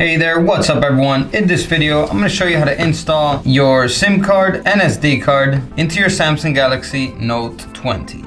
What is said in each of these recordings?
Hey there, what's up everyone? In this video, I'm going to show you how to install your SIM card and SD card into your Samsung Galaxy Note 20.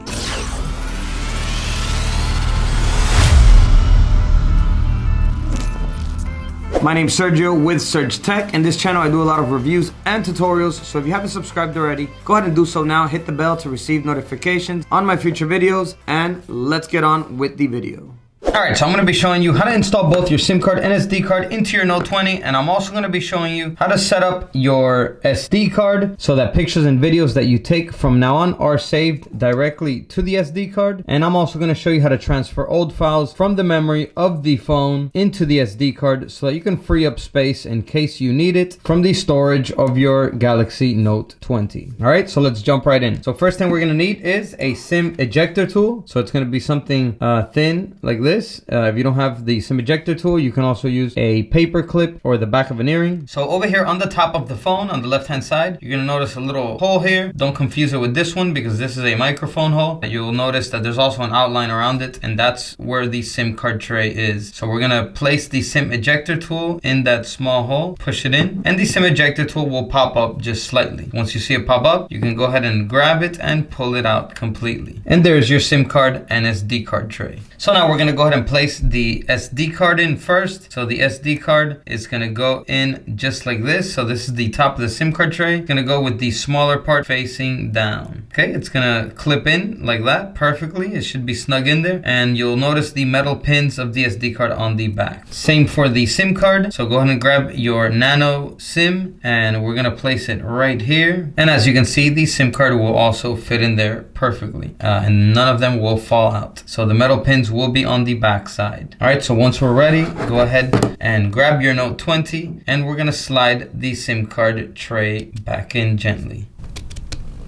My name's Sergio with Serg-Tech. In this channel, I do a lot of reviews and tutorials. So if you haven't subscribed already, go ahead and do so now. Hit the bell to receive notifications on my future videos. And let's get on with the video. Alright, so I'm going to be showing you how to install both your SIM card and SD card into your Note 20. And I'm also going to be showing you how to set up your SD card so that pictures and videos that you take from now on are saved directly to the SD card. And I'm also going to show you how to transfer old files from the memory of the phone into the SD card so that you can free up space in case you need it from the storage of your Galaxy Note 20. Alright, so let's jump right in. So first thing we're going to need is a SIM ejector tool. So it's going to be something thin like this. If you don't have the SIM ejector tool, you can also use a paper clip or the back of an earring. So over here on the top of the phone, on the left hand side, you're gonna notice a little hole here. Don't confuse it with this one because this is a microphone hole. You'll notice that there's also an outline around it, and that's where the SIM card tray is. So we're gonna place the SIM ejector tool in that small hole, push it in, and the SIM ejector tool will pop up just slightly. Once you see it pop up, you can go ahead and grab it and pull it out completely. And there's your SIM card and SD card tray. So now we're gonna go ahead and place the SD card in first. So the SD card is gonna go in just like this. So this is the top of the SIM card tray. It's gonna go with the smaller part facing down. Okay, it's gonna clip in like that perfectly. It should be snug in there. And you'll notice the metal pins of the SD card on the back. Same for the SIM card. So go ahead and grab your nano SIM and we're gonna place it right here. And as you can see, the SIM card will also fit in there perfectly. And none of them will fall out. So the metal pins will be on the back side. All right, so once we're ready, go ahead and grab your Note 20 and we're gonna slide the SIM card tray back in gently.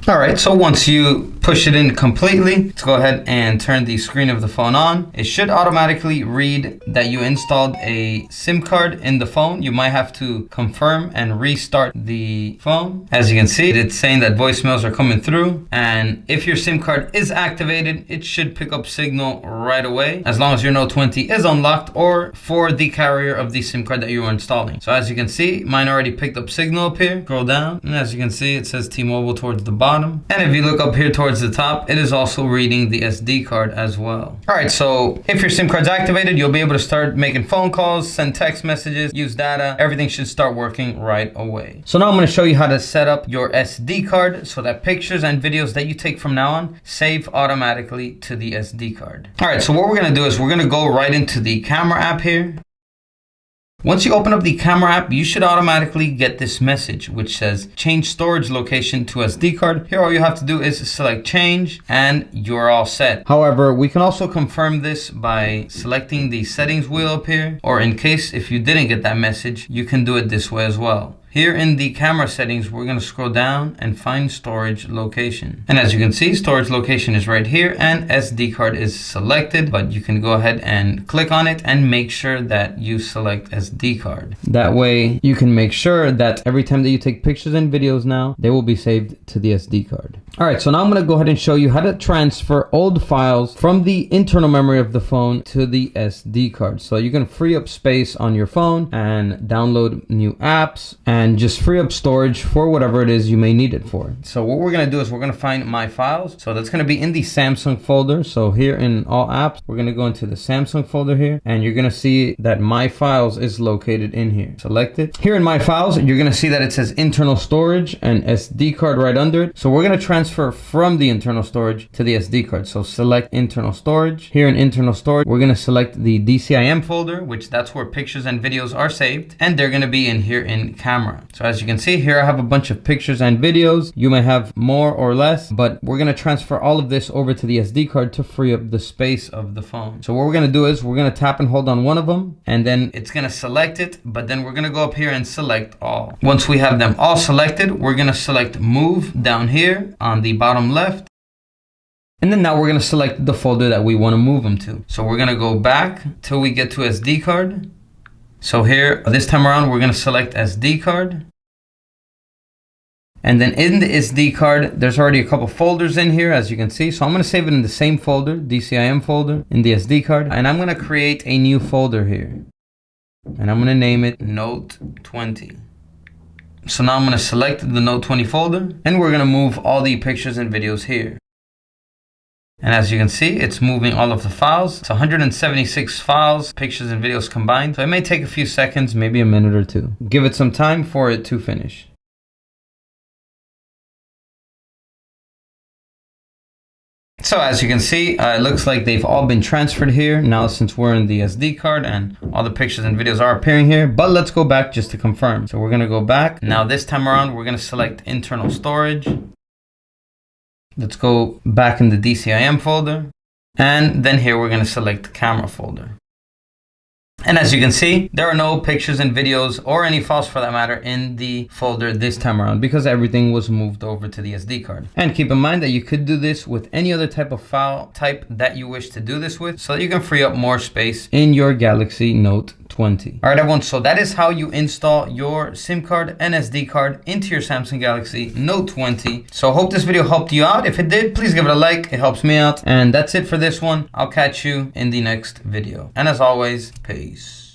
All right, so once you push it in completely, let's go ahead and turn the screen of the phone on. It should automatically read that you installed a SIM card in the phone. You might have to confirm and restart the phone. As you can see, it's saying that voicemails are coming through. And if your SIM card is activated, it should pick up signal right away, as long as your Note 20 is unlocked or for the carrier of the SIM card that you are installing. So as you can see, mine already picked up signal up here. Scroll down, and as you can see, it says T-Mobile towards the bottom. And if you look up here towards the top, it is also reading the SD card as well. All right, so if your SIM card's activated, you'll be able to start making phone calls, send text messages, use data. Everything should start working right away. So now I'm going to show you how to set up your SD card so that pictures and videos that you take from now on save automatically to the SD card. All right, so what we're going to do is we're going to go right into the camera app here. Once you open up the camera app, you should automatically get this message which says change storage location to SD card. Here all you have to do is select change and you're all set. However, we can also confirm this by selecting the settings wheel up here, or in case if you didn't get that message, you can do it this way as well. Here in the camera settings, we're going to scroll down and find storage location. And as you can see, storage location is right here and SD card is selected, but you can go ahead and click on it and make sure that you select SD card. That way you can make sure that every time that you take pictures and videos now, they will be saved to the SD card. All right, so now I'm going to go ahead and show you how to transfer old files from the internal memory of the phone to the SD card. So you can free up space on your phone and download new apps and just free up storage for whatever it is you may need it for. So what we're gonna do is we're gonna find my files. So that's gonna be in the Samsung folder. So here in all apps, we're gonna go into the Samsung folder here, and you're gonna see that my files is located in here. Select it. Here in my files, you're gonna see that it says internal storage and SD card right under it. So we're gonna transfer from the internal storage to the SD card. So select internal storage. Here in internal storage, we're gonna select the DCIM folder, which that's where pictures and videos are saved, and they're gonna be in here in camera. So as you can see here, I have a bunch of pictures and videos. You may have more or less, but we're going to transfer all of this over to the SD card to free up the space of the phone. So what we're going to do is we're going to tap and hold on one of them, and then it's going to select it, but then we're going to go up here and select all. Once we have them all selected, we're going to select move down here on the bottom left. And then now we're going to select the folder that we want to move them to. So we're going to go back till we get to SD card. So here, this time around, we're going to select SD card. And then in the SD card, there's already a couple folders in here, as you can see. So I'm going to save it in the same folder, DCIM folder, in the SD card. And I'm going to create a new folder here. and I'm gonna name it Note 20. So now I'm gonna select the Note 20 folder, and we're gonna move all the pictures and videos here. And as you can see, it's moving all of the files. It's 176 files, pictures and videos combined. So it may take a few seconds, maybe a minute or two. Give it some time for it to finish. So as you can see, it looks like they've all been transferred here now since we're in the SD card and all the pictures and videos are appearing here. But let's go back just to confirm. So we're gonna go back. Now this time around, we're gonna select internal storage. Let's go back in the DCIM folder. And then here we're gonna select the camera folder. And as you can see, there are no pictures and videos or any files for that matter in the folder this time around because everything was moved over to the SD card. And keep in mind that you could do this with any other type of file type that you wish to do this with so that you can free up more space in your Galaxy Note 20. All right, everyone, so that is how you install your SIM card and SD card into your Samsung Galaxy Note 20. So I hope this video helped you out. If it did, please give it a like. It helps me out. And that's it for this one. I'll catch you in the next video. And as always, peace.